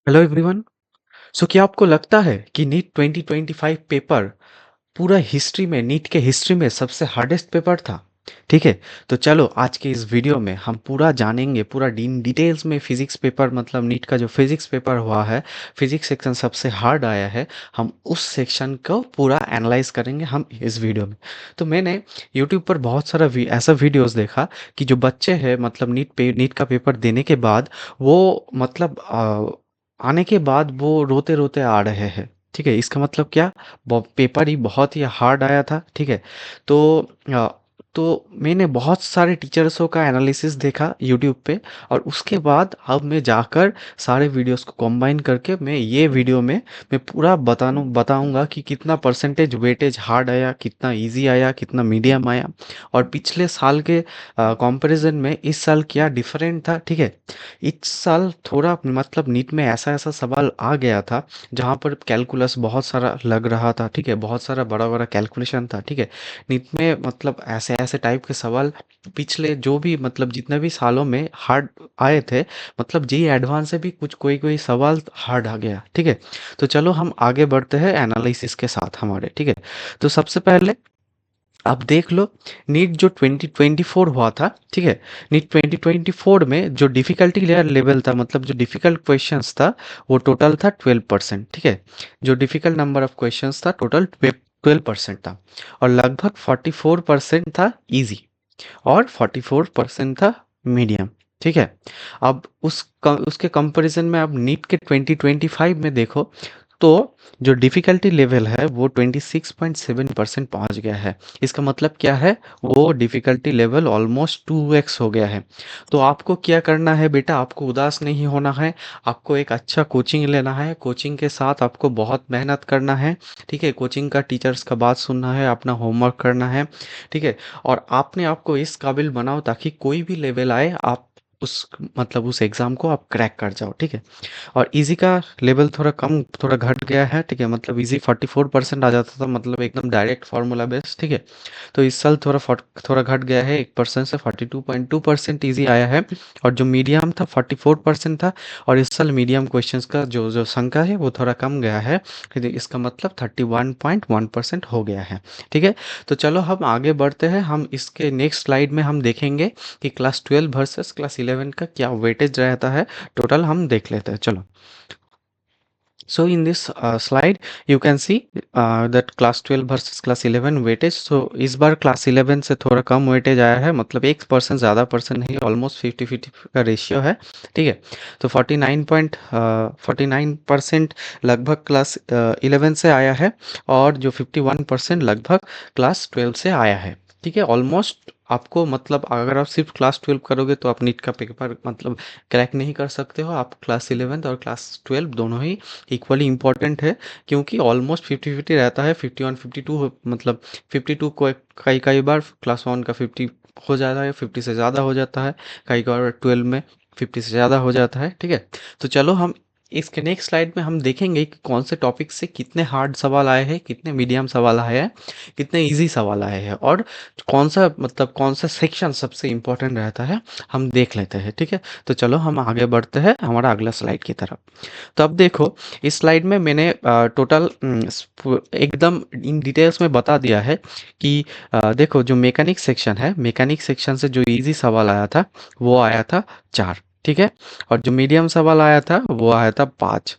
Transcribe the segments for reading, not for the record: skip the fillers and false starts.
Hello everyone. सो क्या आपको लगता है कि नीट 2025 पेपर पूरा हिस्ट्री में नीट के हिस्ट्री में सबसे हार्डेस्ट पेपर था? ठीक है। तो चलो आज के इस वीडियो में हम पूरा जानेंगे, पूरा डिटेल्स में फिजिक्स पेपर मतलब नीट का जो फिजिक्स पेपर हुआ है, फिजिक्स सेक्शन सबसे हार्ड आया है। हम उस सेक्शन को पूरा एनालाइज करेंगे हम इस वीडियो में। तो मैंने यूट्यूब पर बहुत सारा ऐसा वीडियोस देखा कि जो बच्चे हैं मतलब नीट का पेपर देने के बाद वो मतलब आने के बाद वो रोते रोते आ रहे हैं। ठीक है, इसका मतलब क्या? पेपर ही बहुत ही हार्ड आया था। ठीक है। तो अ, तो मैंने बहुत सारे टीचर्सों का एनालिसिस देखा यूट्यूब पे, और उसके बाद अब मैं जाकर सारे वीडियोस को कंबाइन करके मैं ये वीडियो में मैं पूरा बताऊंगा कि कितना परसेंटेज वेटेज हार्ड आया, कितना इजी आया, कितना मीडियम आया, और पिछले साल के कंपैरिजन में इस साल क्या डिफरेंट था। ठीक है। इस साल थोड़ा मतलब नीट में ऐसा ऐसा सवाल आ गया था जहाँ पर कैलकुलस बहुत सारा लग रहा था। ठीक है, बहुत सारा बड़ा बड़ा कैलकुलेशन था। ठीक है। नीट में मतलब ऐसे ऐसे टाइप के सवाल पिछले जो भी मतलब जितने भी सालों में हार्ड आए थे, मतलब जी एडवांस से भी कुछ कोई कोई सवाल हार्ड आ गया। ठीक है। तो चलो हम आगे बढ़ते हैं एनालिसिस के साथ हमारे। ठीक है। तो सबसे पहले आप देख लो, नीट जो 2024 हुआ था। ठीक है। नीट 2024 में जो डिफिकल्टी लेवल था मतलब जो डिफिकल्ट क्वेश्चंस था वो टोटल था 12%। ठीक है। जो डिफिकल्ट नंबर ऑफ क्वेश्चंस था टोटल 12% था, और लगभग 44% था इजी, और 44% था मीडियम। ठीक है। अब उसके कंपैरिजन में अब नीट के 2025 में देखो तो जो डिफ़िकल्टी लेवल है वो 26.7% पहुंच गया है। इसका मतलब क्या है? वो डिफ़िकल्टी लेवल ऑलमोस्ट 2x हो गया है। तो आपको क्या करना है बेटा? आपको उदास नहीं होना है। आपको एक अच्छा कोचिंग लेना है, कोचिंग के साथ आपको बहुत मेहनत करना है। ठीक है, कोचिंग का टीचर्स का बात सुनना है, अपना होमवर्क करना है। ठीक है। और आपने आपको इस काबिल बनाओ ताकि कोई भी लेवल आए आप उस मतलब उस एग्ज़ाम को आप क्रैक कर जाओ। ठीक है। और इजी का लेवल थोड़ा कम थोड़ा घट गया है। ठीक है, मतलब इजी 44% आ जाता था, मतलब एकदम डायरेक्ट फार्मूला बेस्ड। ठीक है। तो इस साल थोड़ा घट गया है 1% से 42.2% इजी आया है। और जो मीडियम था 44% था, और इस साल मीडियम क्वेश्चंस का जो जो संख्या है वो थोड़ा कम गया है। ठीक है, इसका मतलब 31.1% हो गया है। ठीक है। तो चलो हम आगे बढ़ते हैं। हम इसके नेक्स्ट स्लाइड में हम देखेंगे कि क्लास 12 वर्सेस क्लास 11 का क्या वेटेज रहता है। टोटल हम देख लेते हैं, चलो। So in this slide you can see that class 12 versus class 11 weightage। so इस बार class 11 से थोड़ा कम weightage आया है, मतलब 1% ज़्यादा परसेंट नहीं, ऑलमोस्ट 50-50 का रेशियो है। ठीक है। तो 49% लगभग क्लास 11 से आया है, और जो 51% लगभग क्लास 12 से आया है। ठीक है, ऑलमोस्ट आपको मतलब अगर आप सिर्फ क्लास 12 करोगे तो आप नीट का पेपर मतलब क्रैक नहीं कर सकते हो। आप क्लास 11 और क्लास 12 दोनों ही इक्वली इम्पोर्टेंट है, क्योंकि ऑलमोस्ट 50-50 रहता है। 51-52 मतलब 52 को कई कई बार क्लास 1 का 50 हो जाता है, 50 से ज़्यादा हो जाता है, कई बार 12 में 50 से ज़्यादा हो जाता है। ठीक है। तो चलो हम इसके नेक्स्ट स्लाइड में हम देखेंगे कि कौन से टॉपिक से कितने हार्ड सवाल आए हैं, कितने मीडियम सवाल आए हैं, कितने इजी सवाल आए हैं, और कौन सा मतलब कौन सा सेक्शन सबसे इम्पोर्टेंट रहता है, हम देख लेते हैं। ठीक है। तो चलो हम आगे बढ़ते हैं हमारा अगला स्लाइड की तरफ। तो अब देखो, इस स्लाइड में मैंने टोटल एकदम इन डिटेल्स में बता दिया है कि देखो जो मैकेनिक्स सेक्शन है, मैकेनिक्स सेक्शन से जो इजी सवाल आया था वो आया था 4। ठीक है। और जो मीडियम सवाल आया था वो आया था 5,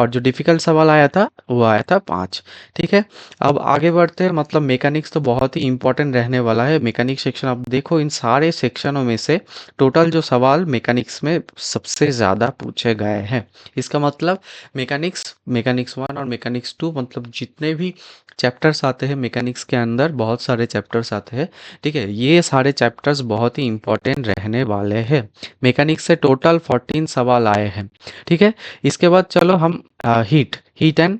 और जो डिफिकल्ट सवाल आया था वो आया था 5। ठीक है। अब आगे बढ़ते हैं, मतलब मैकेनिक्स तो बहुत ही इंपॉर्टेंट रहने वाला है। मैकेनिक्स सेक्शन अब देखो, इन सारे सेक्शनों में से टोटल जो सवाल मैकेनिक्स में सबसे ज़्यादा पूछे गए हैं। इसका मतलब मैकेनिक्स मैकेनिक्स 1 और मैकेनिक्स 2 मतलब जितने भी चैप्टर्स आते हैं मैकेनिक्स के अंदर, बहुत सारे चैप्टर्स आते हैं। ठीक है, ये सारे चैप्टर्स बहुत ही इंपॉर्टेंट रहने वाले हैं। मैकेनिक्स से टोटल 14 सवाल आए हैं। ठीक है। इसके बाद चलो हम हीट हीट एंड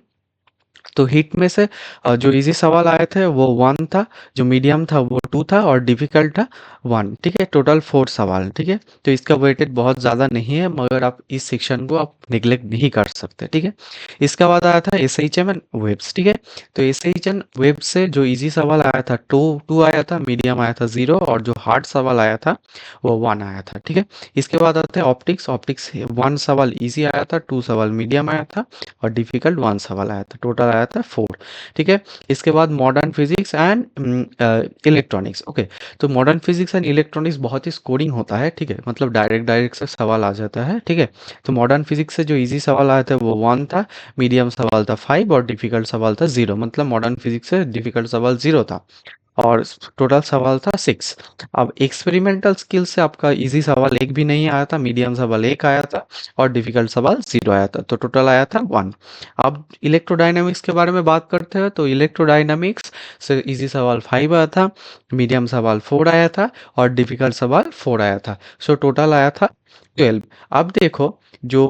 तो हिट में से जो इजी सवाल आए थे वो 1 था, जो मीडियम था वो 2 था और डिफिकल्ट था 1। ठीक है, टोटल 4 सवाल। ठीक है, तो इसका वेटेज बहुत ज़्यादा नहीं है, मगर आप इस सेक्शन को आप निगलेक्ट नहीं कर सकते। ठीक है, इसके बाद आया था S H M and waves. ठीक है, तो एस एच एम वेब से जो इजी सवाल आया था 2 आया था, मीडियम आया था 0 और जो हार्ड सवाल आया था वो 1 आया था। ठीक है, इसके बाद आते हैं ऑप्टिक्स। ऑप्टिक्स 1 सवाल इजी आया था, 2 सवाल मीडियम आया था और डिफिकल्ट 1 सवाल आया था, टोटल आया था 4। ठीक है, इसके बाद modern physics and electronics. Okay, तो मॉडर्न फिजिक्स एंड इलेक्ट्रॉनिक्स बहुत ही स्कोरिंग होता है। ठीक है, मतलब डायरेक्ट डायरेक्ट से सवाल आ जाता है। ठीक है, तो मॉडर्न फिजिक्स से जो इजी सवाल आया था वो 1 था, मीडियम सवाल था 5 और डिफिकल्ट सवाल था 0। मतलब मॉडर्न फिजिक्स से डिफिकल्ट सवाल 0 था और टोटल सवाल था 6। अब एक्सपेरिमेंटल स्किल से आपका इजी सवाल एक भी नहीं आया था, मीडियम सवाल एक आया था और डिफिकल्ट सवाल 0 आया था, तो टोटल आया था 1। अब इलेक्ट्रोडायनामिक्स के बारे में बात करते हैं, तो इलेक्ट्रोडायनामिक्स से इजी सवाल 5 आया था, मीडियम सवाल 4 आया था और डिफिकल्ट सवाल 4 आया था, सो टोटल आया था 12। अब देखो, जो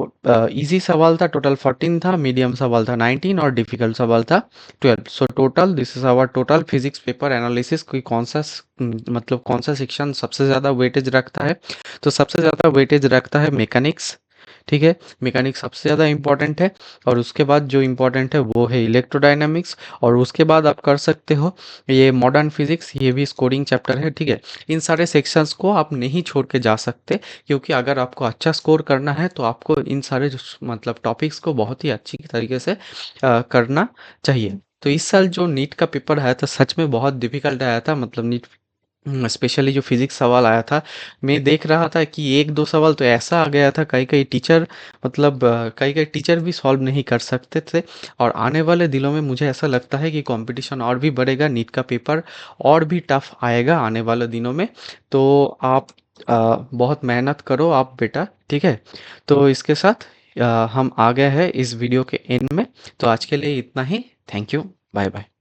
इजी सवाल था टोटल 14 था, मीडियम सवाल था 19 और डिफिकल्ट सवाल था 12। So total this is our total physics paper analysis कि मतलब कौन सा सेक्शन सबसे ज़्यादा वेटेज रखता है। तो सबसे ज़्यादा वेटेज रखता है मैकेनिक्स। ठीक है, मैकेनिक्स सबसे ज़्यादा इंपॉर्टेंट है और उसके बाद जो इंपॉर्टेंट है वो है इलेक्ट्रोडायनामिक्स और उसके बाद आप कर सकते हो ये मॉडर्न फिजिक्स, ये भी स्कोरिंग चैप्टर है। ठीक है, इन सारे सेक्शंस को आप नहीं छोड़ के जा सकते, क्योंकि अगर आपको अच्छा स्कोर करना है तो आपको इन सारे मतलब टॉपिक्स को बहुत ही अच्छी तरीके से करना चाहिए। तो इस साल जो नीट का पेपर आया था सच में बहुत डिफिकल्ट आया था, मतलब नीट स्पेशली जो फिजिक्स सवाल आया था, मैं देख रहा था कि एक दो सवाल तो ऐसा आ गया था, कई कई टीचर मतलब कई कई टीचर भी सॉल्व नहीं कर सकते थे। और आने वाले दिनों में मुझे ऐसा लगता है कि कंपटीशन और भी बढ़ेगा, नीट का पेपर और भी टफ आएगा आने वाले दिनों में। तो आप बहुत मेहनत करो आप बेटा। ठीक है, तो इसके साथ हम आ गए हैं इस वीडियो के एंड में। तो आज के लिए इतना ही। Thank you, bye bye.